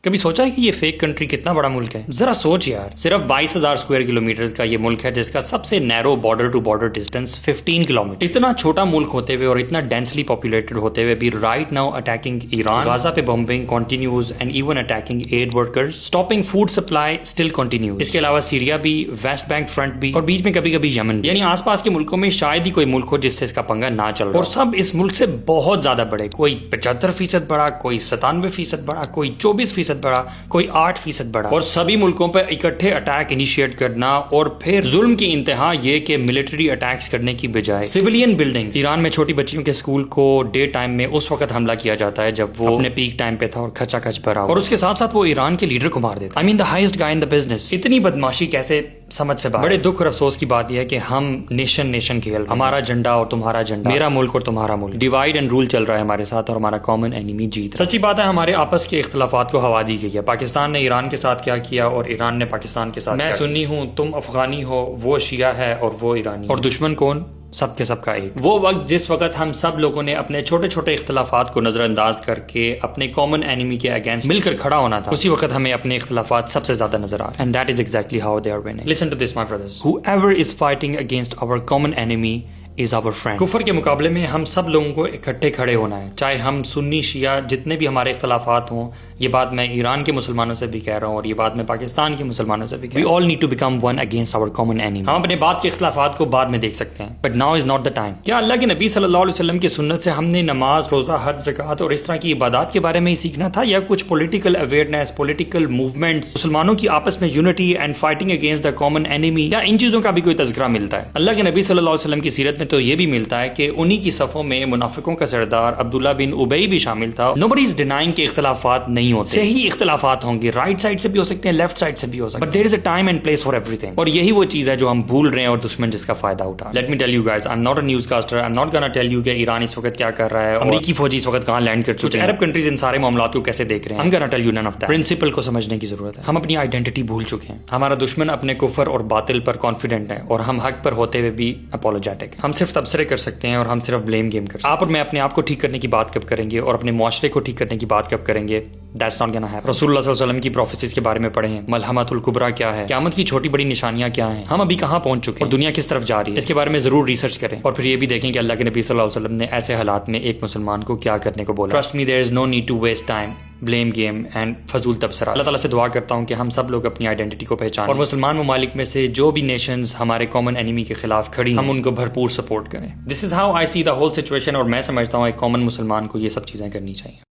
کبھی سوچا ہے کہ یہ فیک کنٹری کتنا بڑا ملک ہے؟ ذرا سوچ یار، صرف 22,000 اسکوائر کلومیٹر کا یہ ملک ہے جس کا سب سے narrow border to border distance 15 kilometre. اتنا چھوٹا ملک ہوتے ہوئے اور اتنا ڈینسلی پاپولیٹڈ ہوتے ہوئے بھی right now attacking Iran, Gaza پہ bombing continues and even attacking aid workers, stopping food supply still continues. اس کے علاوہ سیریا بھی، ویسٹ بینک فرنٹ بھی، اور بیچ میں کبھی کبھی یمن بھی۔ یعنی آس پاس کے ملکوں میں شاید ہی کوئی ملک ہو جس سے اس کا پنگا نہ چل رہا، اور سب اس ملک سے بہت زیادہ بڑے، کوئی 75% بڑا، کوئی 97% بڑا، کوئی 24% بڑا، کوئی 8% بڑا، اور سبھی ملکوں پر اکٹھے اٹیک انیشیٹ کرنا، اور پھر ظلم کی انتہا یہ کہ ملٹری اٹیکس کرنے کی بجائے سیویلین بلڈنگز۔ ایران میں چھوٹی بچیوں کے اسکول کو ڈے ٹائم میں اس وقت حملہ کیا جاتا ہے جب وہ اپنے پیک ٹائم پہ تھا اور کھچا کھچ بھرا، اور اس کے ساتھ ساتھ وہ ایران کے لیڈر کو مار دیتا۔ I mean the highest guy in the business۔ اتنی بدماشی کیسے سمجھ سے باہر؟ بڑے دکھ اور افسوس کی بات یہ ہے کہ ہم نیشن کھیل رہے ہیں، ہمارا جھنڈا اور تمہارا جھنڈا، میرا ملک اور تمہارا ملک، ڈیوائڈ اینڈ رول چل رہا ہے ہمارے ساتھ، اور ہمارا کامن اینیمی جیت۔ سچی بات ہے، ہمارے آپس کے اختلافات کو ہوا دی گئی ہے۔ پاکستان نے ایران کے ساتھ کیا کیا اور ایران نے پاکستان کے ساتھ، میں سنی ہوں، تم افغانی ہو، وہ شیعہ ہے اور وہ ایرانی، اور دشمن کون؟ سب کے سب کا ایک۔ وہ وقت جس وقت ہم سب لوگوں نے اپنے چھوٹے چھوٹے اختلافات کو نظر انداز کر کے اپنے کامن اینیمی کے اگینسٹ مل کر کھڑا ہونا تھا، اسی وقت ہمیں اپنے اختلافات سب سے زیادہ نظر آ رہے ہیں۔ And that is exactly how they are winning. Listen to this, my brothers. Whoever is fighting against our common enemy is our friend. کفر کے مقابلے میں ہم سب لوگوں کو اکٹھے کھڑے ہونا ہے، چاہے ہم سنی شیعہ جتنے بھی ہمارے اختلافات ہوں۔ یہ بات میں ایران کے مسلمانوں سے بھی کہہ رہا ہوں، اور یہ بات میں پاکستان کے مسلمانوں سے بھی کہہ رہا ہوں۔ We all need to become one against our common enemy. ہم اپنے بات کے اختلافات کو بعد میں دیکھ سکتے ہیں، but now is not the time. کیا اللہ کے نبی صلی اللہ علیہ وسلم کی سنت سے ہم نے نماز، روزہ، حج، زکوٰۃ اور اس طرح کی عبادات کے بارے میں ہی سیکھنا تھا، یا کچھ پولیٹیکل اویئرنیس، پولیٹیکل موومنٹس، مسلمانوں کی آپس میں unity and fighting against the common enemy, یا ان چیزوں کا بھی کوئی تذکرہ ملتا ہے؟ اللہ کے نبی صلی اللہ علیہ وسلم کی سیرت میں تو یہ بھی ملتا ہے کہ انہی کی صفوں میں منافقوں کا سردار عبداللہ بن ابی بھی شامل تھا۔ Nobody is denying کہ اختلافات نہیں ہوتے، صحیح اختلافات ہوں گے، رائٹ سائڈ سے بھی ہو سکتے ہیں، لیفٹ سائڈ سے بھی ہو سکتے ہیں، but there is a time and place for everything۔ اور یہی وہ چیز ہے جو ہم بھول رہے ہیں اور دشمن جس کا فائدہ اٹھا۔ Let me tell you guys, I'm not a newscaster, I'm not gonna tell you کہ ایران اس وقت کیا کر رہا ہے، امریکی فوجی اس وقت کہاں لینڈ کر چکے ہیں، عرب کنٹریز ان سارے معاملات کو کیسے دیکھ رہے ہیں۔ I'm gonna tell you none of that۔ Principle کو سمجھنے کی ضرورت ہے۔ ہم اپنی آئیڈینٹی بھول چکے ہیں، ہمارا دشمن اپنے کفر اور باطل پر کانفیڈنٹ ہے، اور ہم حق پر ہوتے ہوئے بھی اپولوجیٹک ہیں۔ ہم صرف تبصرے کر سکتے ہیں اور ہم صرف بلیم گیم کر سکتے ہیں۔ آپ اور میں اپنے آپ کو ٹھیک کرنے کی بات کب کریں گے، اور اپنے معاشرے کو ٹھیک کرنے کی بات کب کریں گے؟ That's not gonna happen۔ رسول اللہ صلی اللہ علیہ وسلم کی پروفیسیز کے بارے میں پڑھیں، ملحمۃ الکبریٰ کیا ہے، قیامت کی چھوٹی بڑی نشانیاں کیا ہیں، ہم ابھی کہاں پہنچ چکے ہیں، اور دنیا کس طرف جا رہی ہے، اس کے بارے میں ضرور ریسرچ کریں، اور پھر یہ بھی دیکھیں کہ اللہ کے نبی صلی اللہ علیہ وسلم نے ایسے حالات میں ایک مسلمان کو کیا کرنے کو بولا۔ Trust me, there is no need to waste time, blame game and فضول تبصرہ۔ اللہ تعالیٰ سے دعا کرتا ہوں کہ ہم سب لوگ اپنی آئیڈینٹی کو پہچانیں، اور مسلمان ممالک میں سے جو بھی نیشنز ہمارے کامن اینیمی کے خلاف کھڑی ہم ان کو بھرپور سپورٹ کریں۔ This is how I see the whole situation، اور میں سمجھتا ہوں ایک کامن مسلمان کو یہ سب چیزیں کرنی چاہیے۔